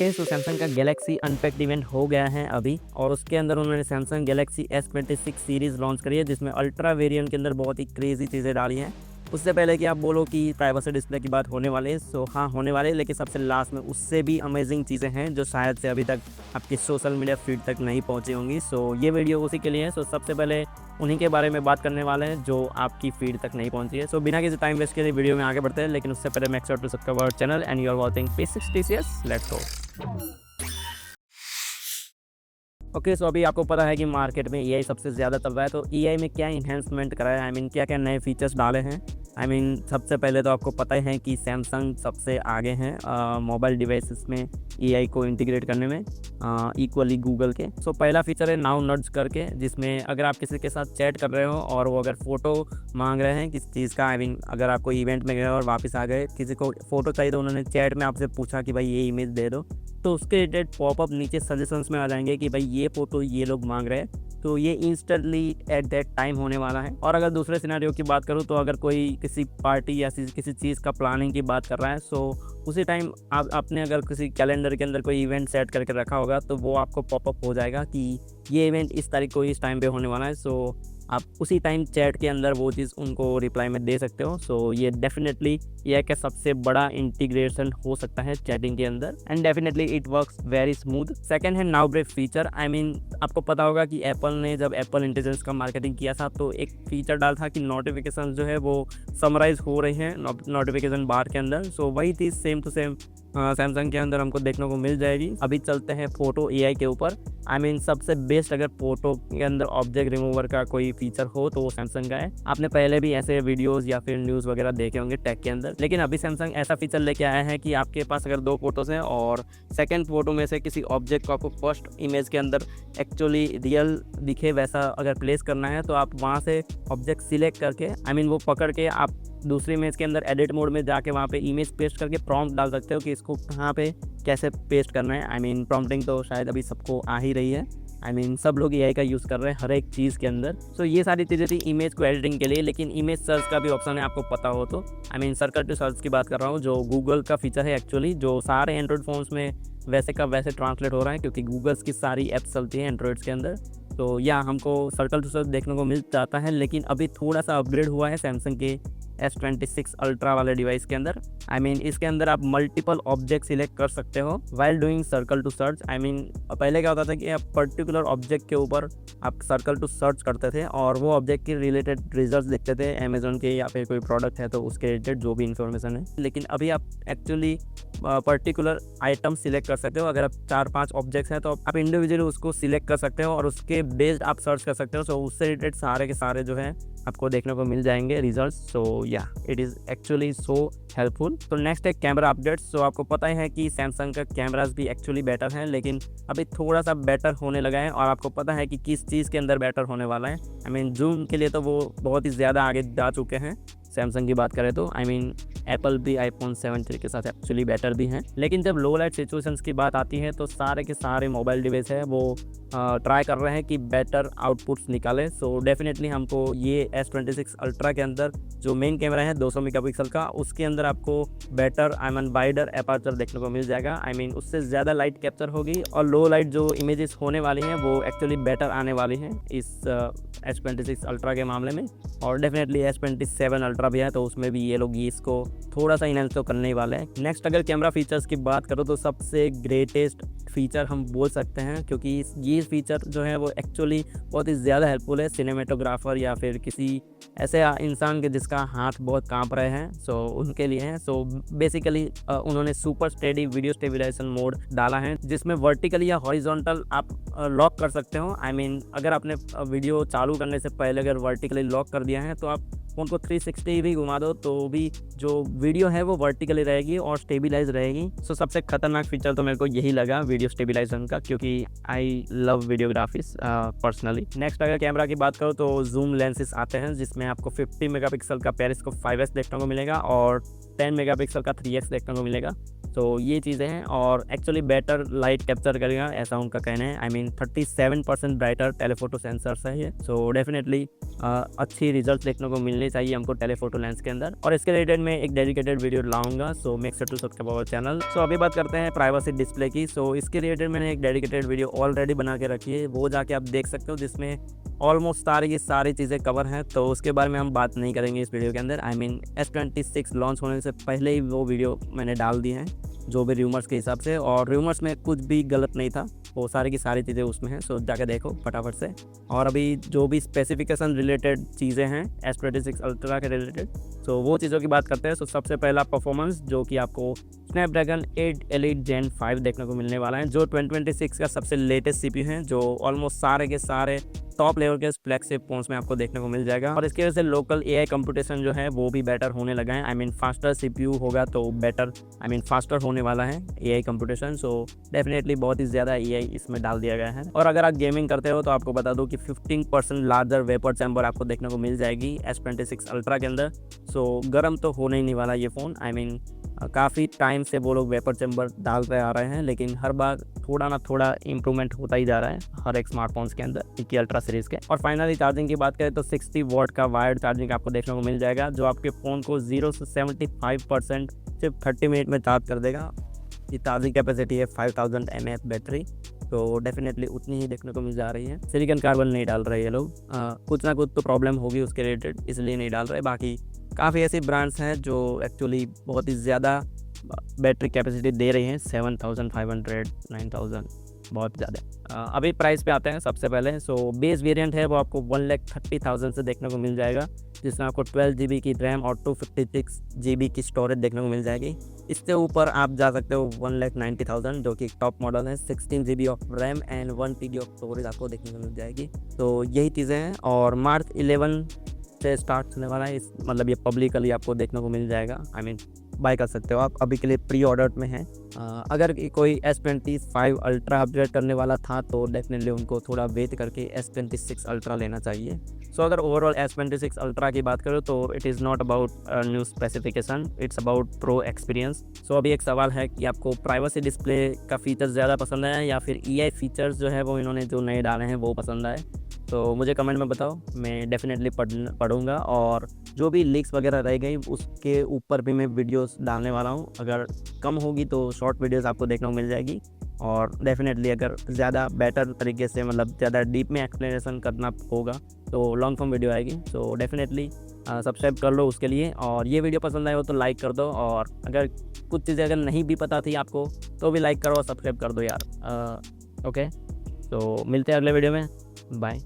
Okay, सो Samsung का Galaxy unpacked event हो गया है अभी, और उसके अंदर उन्होंने Samsung Galaxy S26 series launch करी है, जिसमें अल्ट्रा वेरिएंट के अंदर बहुत ही क्रेजी चीज़ें डाली हैं। उससे पहले कि आप बोलो कि प्राइवेसी डिस्प्ले की बात होने वाली है, सो हाँ होने वाली है, लेकिन सबसे लास्ट में उससे भी अमेजिंग चीज़ें हैं जो शायद से अभी तक आपकी सोशल मीडिया फीड तक नहीं पहुँची होंगी। सो ये वीडियो उसी के लिए है। सो सबसे पहले उन्हीं के बारे में बात करने वाले हैं जो आपकी फीड तक नहीं पहुंची है। सो बिना किसी टाइम वेस्ट के वीडियो में आगे बढ़ते हैं, लेकिन उससे पहले make sure to subscribe our channel and you are watching P60CS। Let's go. Okay, so अभी आपको पता है कि मार्केट में एआई सबसे ज़्यादा चल रहा है, तो एआई में क्या इन्हेंसमेंट करा है, आई मीन क्या क्या नए फीचर्स डाले हैं। आई मीन सबसे पहले तो आपको पता ही है कि सैमसंग सबसे आगे हैं मोबाइल डिवाइसेस में एआई को इंटीग्रेट करने में, इक्वली गूगल के। सो पहला फीचर है नाउ नड्स करके, जिसमें अगर आप किसी के साथ चैट कर रहे हो और वो अगर फ़ोटो मांग रहे हैं किसी चीज़ का, आई मीन अगर आप कोई इवेंट में गए और वापस आ गए, किसी को फ़ोटो चाहिए तो उन्होंने चैट में आपसे पूछा कि भाई ये इमेज दे दो, तो उसके रिलेटेड पॉपअप नीचे सजेशंस में आ जाएंगे कि भाई ये फ़ोटो ये लोग मांग रहे हैं, तो ये इंस्टेंटली एट दैट टाइम होने वाला है। और अगर दूसरे सिनेरियो की बात करूँ, तो अगर कोई किसी पार्टी या किसी चीज़ का प्लानिंग की बात कर रहा है, सो उसी टाइम आपने अगर किसी कैलेंडर के अंदर कोई इवेंट सेट करके रखा होगा, तो वो आपको पॉपअप हो जाएगा कि ये इवेंट इस तारीख को इस टाइम पे होने वाला है। सो आप उसी टाइम चैट के अंदर वो चीज़ उनको रिप्लाई में दे सकते हो। सो ये डेफिनेटली ये का सबसे बड़ा इंटीग्रेशन हो सकता है चैटिंग के अंदर, and definitely it works very smooth. Second है now brief feature. I mean आपको पता होगा कि एप्पल ने जब एप्पल इंटेलिजेंस का मार्केटिंग किया था, तो एक फीचर डाला था कि नोटिफिकेशन जो है वो समराइज हो रही हैं नोटिफिकेशन बार के अंदर। सो वही चीज़ सेम टू सेम सैमसंग के अंदर हमको देखने को मिल जाएगी। अभी चलते हैं फोटो एआई के ऊपर। आई मीन सबसे बेस्ट अगर फोटो के अंदर ऑब्जेक्ट रिमूवर का कोई फीचर हो तो वो सैमसंग का है। आपने पहले भी ऐसे वीडियोस या फिर न्यूज़ वगैरह देखे होंगे टेक के अंदर, लेकिन अभी सैमसंग ऐसा फीचर लेके आया है कि आपके पास अगर दो फोटोज़ हैं और सेकंड फोटो में से किसी ऑब्जेक्ट को आपको फर्स्ट इमेज के अंदर एक्चुअली रियल दिखे वैसा अगर प्लेस करना है, तो आप वहाँ से ऑब्जेक्ट सिलेक्ट करके, आई मीन वो पकड़ के आप दूसरी इमेज के अंदर एडिट मोड में जाके वहाँ पे इमेज पेस्ट करके प्रॉम्प्ट डाल सकते हो कि इसको कहाँ पे कैसे पेस्ट करना है। आई मीन प्रॉम्प्टिंग तो शायद अभी सबको आ ही रही है। आई मीन सब लोग एआई का यूज़ कर रहे हैं हर एक चीज़ के अंदर। सो ये सारी चीज़ें थी इमेज को एडिटिंग के लिए, लेकिन इमेज सर्च का भी ऑप्शन है, आपको पता हो तो। I mean circle to search की बात कर रहा हूँ, जो गूगल का फीचर है एक्चुअली, जो सारे एंड्रॉयड फ़ोन्स में वैसे का वैसे ट्रांसलेट हो रहा है, क्योंकि गूगल्स की सारी ऐप्स चलती हैं एंड्रॉयड्स के अंदर। तो या हमको सर्कल टू सर्च देखने को मिल जाता है, लेकिन अभी थोड़ा सा अपग्रेड हुआ है सैमसंग के S26 अल्ट्रा वाले डिवाइस के अंदर। आई मीन इसके अंदर आप मल्टीपल ऑब्जेक्ट सिलेक्ट कर सकते हो while doing circle to search. I mean पहले क्या होता था कि आप पर्टिकुलर ऑब्जेक्ट के ऊपर आप सर्कल टू सर्च करते थे और वो ऑब्जेक्ट के रिलेटेड रिजल्ट्स देखते थे, अमेजोन के या फिर कोई प्रोडक्ट है तो उसके रिलेटेड जो भी इंफॉर्मेशन है। लेकिन अभी आप एक्चुअली पर्टिकुलर आइटम सिलेक्ट कर सकते हो। अगर आप 4-5 ऑब्जेक्ट्स हैं तो आप इंडिविजुअली उसको सिलेक्ट कर सकते हो और उसके बेस्ड आप सर्च कर सकते हो। सो उससे रिलेटेड सारे के सारे जो है आपको देखने को मिल जाएंगे रिजल्ट्स। सो या it is actually so helpful. तो नेक्स्ट है कैमरा अपडेट्स। सो आपको पता ही है कि सैमसंग का कैमराज भी एक्चुअली बेटर हैं, लेकिन अभी थोड़ा सा बेटर होने लगा है, और आपको पता है कि किस चीज़ के अंदर बेटर होने वाला है। आई मीन जूम के लिए तो वो बहुत ही ज़्यादा आगे जा चुके हैं सैमसंग की बात करें तो। आई मीन एप्पल भी iPhone 7 के साथ एक्चुअली बेटर भी हैं, लेकिन जब लो लाइट सिचुएशंस की बात आती है तो सारे के सारे मोबाइल डिवाइस है वो ट्राई कर रहे हैं कि बेटर आउटपुट्स निकालें। सो डेफिनेटली हमको ये S26 अल्ट्रा के अंदर जो मेन कैमरा है 200 मेगापिक्सल का, उसके अंदर आपको better I mean wider aperture देखने को मिल जाएगा। आई मीन उससे ज़्यादा लाइट कैप्चर होगी और लो लाइट जो इमेजेस होने वाली हैं वो एक्चुअली बेटर आने वाली हैं इस S26 अल्ट्रा के मामले में। और डेफिनेटली S27 अल्ट्रा भी है, तो उसमें भी ये लोग इसको थोड़ा सा इनहेंस तो करने ही वाले हैं। नेक्स्ट अगर कैमरा फीचर्स की बात करो तो सबसे ग्रेटेस्ट फीचर हम बोल सकते हैं, क्योंकि ये फीचर जो है वो एक्चुअली बहुत ही ज़्यादा हेल्पफुल है सिनेमेटोग्राफर या फिर किसी ऐसे इंसान के जिसका हाथ बहुत कांप रहे हैं, सो उनके लिए है। सो बेसिकली उन्होंने super steady video stabilisation mode डाला है, जिसमें वर्टिकली या हॉरिजॉन्टल आप लॉक कर सकते हो। आई मीन अगर आपने वीडियो चालू करने से पहले अगर वर्टिकली लॉक कर दिया है, तो आप फ़ोन को 360 भी घुमा दो तो भी जो वीडियो है वो वर्टिकली रहेगी और स्टेबिलाइज रहेगी। सो सबसे खतरनाक फीचर तो मेरे को यही लगा वीडियो स्टेबिलाइजेशन का, क्योंकि I love videographies personally. Next अगर कैमरा की बात करो तो जूम लेंसेज आते हैं, जिसमें आपको 50 मेगापिक्सल का पेरिस्कोप 5S देखने को मिलेगा और 10 मेगापिक्सल का 3x देखने को मिलेगा। तो ये चीज़ें हैं और एक्चुअली बेटर लाइट कैप्चर करेगा ऐसा उनका कहना है। I mean 37% brighter telephoto sensors है ये। सो डेफिनेटली अच्छी रिजल्ट देखने को मिलनी चाहिए हमको टेलीफोटो लेंस के अंदर, और इसके रिलेटेड मैं एक डेडिकेटेड वीडियो लाऊंगा। So make sure to subscribe our channel. So अभी बात करते हैं प्राइवेसी डिस्प्ले की। सो इसके रिलेटेड मैंने एक डेडिकेटेड वीडियो ऑलरेडी बना के रखी है, वो जाके आप देख सकते हो, जिसमें ऑलमोस्ट सारी चीज़ें कवर हैं। तो उसके बारे में हम बात नहीं करेंगे इस वीडियो के अंदर। आई मीन S26 लॉन्च होने से पहले ही वो वीडियो मैंने डाल दी हैं, जो भी रूमर्स के हिसाब से, और रूमर्स में कुछ भी गलत नहीं था, वो सारी की सारी चीज़ें उसमें हैं। सो जाके देखो फटाफट से। और अभी जो भी स्पेसिफिकेशन रिलेटेड चीज़ें हैं S26 अल्ट्रा के रिलेटेड, सो वो चीज़ों की बात करते हैं। सो सबसे पहला परफॉर्मेंस, जो कि आपको स्नैपड्रैगन 8 Elite Gen 5 देखने को मिलने वाला है, जो 2026 का सबसे लेटेस्ट CPU है, जो ऑलमोस्ट सारे के सारे टॉप लेवल के फ्लैगशिप फोन्स में आपको देखने को मिल जाएगा। और इसकी वजह से लोकल AI कंप्यूटेशन जो है वो भी बेटर होने लगा है। आई मीन फास्टर CPU होगा तो बेटर, आई मीन फास्टर होने वाला है AI कंप्यूटेशन। सो डेफिनेटली बहुत ही ज़्यादा AI इसमें डाल दिया गया है। और अगर आप गेमिंग करते हो तो आपको बता दूं कि 15% लार्जर वेपर चैम्बर आपको देखने को मिल जाएगी S26 अल्ट्रा के अंदर। सो गर्म तो होने ही नहीं वाला ये फ़ोन। आई मीन काफ़ी टाइम से वो लोग वेपर चैम्बर डालते आ रहे हैं, लेकिन हर बार थोड़ा ना थोड़ा इम्प्रूवमेंट होता ही जा रहा है हर एक स्मार्टफोन्स के अंदर, एक अल्ट्रा सीरीज़ के। और फाइनली चार्जिंग की बात करें तो 60 वॉट का वायर्ड चार्जिंग आपको देखने को मिल जाएगा, जो आपके फ़ोन को 0 से 75% सिर्फ 30 मिनट में चार्ज कर देगा। ये चार्जिंग कैपेसिटी है 5000 mAh बैटरी, तो डेफिनेटली उतनी ही देखने को मिल जा रही है। सिलिकॉन कार्बन नहीं डाल रहे ये लोग, कुछ ना कुछ तो प्रॉब्लम होगी उसके रिलेटेड, इसलिए नहीं डाल रहे। बाकी काफ़ी ऐसी ब्रांड्स हैं जो एक्चुअली बहुत ही ज़्यादा बैटरी कैपेसिटी दे रही हैं, 7500 9000, बहुत ज़्यादा। अभी प्राइस पे आते हैं सबसे पहले। सो बेस वेरिएंट है वो आपको 1,30,000 से देखने को मिल जाएगा, जिसमें आपको 12 GB की रैम और 256 GB की स्टोरेज देखने को मिल जाएगी। इससे ऊपर आप जा सकते हो 1,90,000, जो कि टॉप मॉडल है। 16 GB of RAM and 1 TB of storage आपको देखने को मिल जाएगी। तो यही चीज़ें हैं, और मार्च 11 से स्टार्ट होने वाला है इस, मतलब ये पब्लिकली आपको देखने को मिल जाएगा। आई मीन बाय कर सकते हो आप, अभी के लिए प्री ऑर्डर में है। अगर कोई S25 अल्ट्रा अपग्रेड करने वाला था तो डेफिनेटली उनको थोड़ा वेट करके S26 अल्ट्रा लेना चाहिए। सो अगर ओवरऑल S26 अल्ट्रा की बात करो तो it is not about new specification, it's about pro experience. So अभी एक सवाल है कि आपको प्राइवेसी डिस्प्ले का फीचर्स ज़्यादा पसंद है या फिर EI फीचर्स जो है वो इन्होंने जो नए डाले हैं वो पसंद आए, तो मुझे कमेंट में बताओ, मैं डेफिनेटली पढ़ूंगा। और जो भी लीक्स वगैरह रह गई उसके ऊपर भी मैं वीडियोस डालने वाला हूँ। अगर कम होगी तो शॉर्ट वीडियोस आपको देखने को मिल जाएगी, और डेफिनेटली अगर ज़्यादा बेटर तरीके से, मतलब ज़्यादा डीप में एक्सप्लेनेशन करना होगा तो लॉन्ग फॉर्म वीडियो आएगी। सो डेफिनेटली सब्सक्राइब कर लो उसके लिए, और ये वीडियो पसंद आए हो तो लाइक कर दो। और अगर कुछ चीज़ें अगर नहीं भी पता थी आपको तो भी लाइक करो और सब्सक्राइब कर दो यार। ओके, तो मिलते हैं अगले वीडियो में, बाय।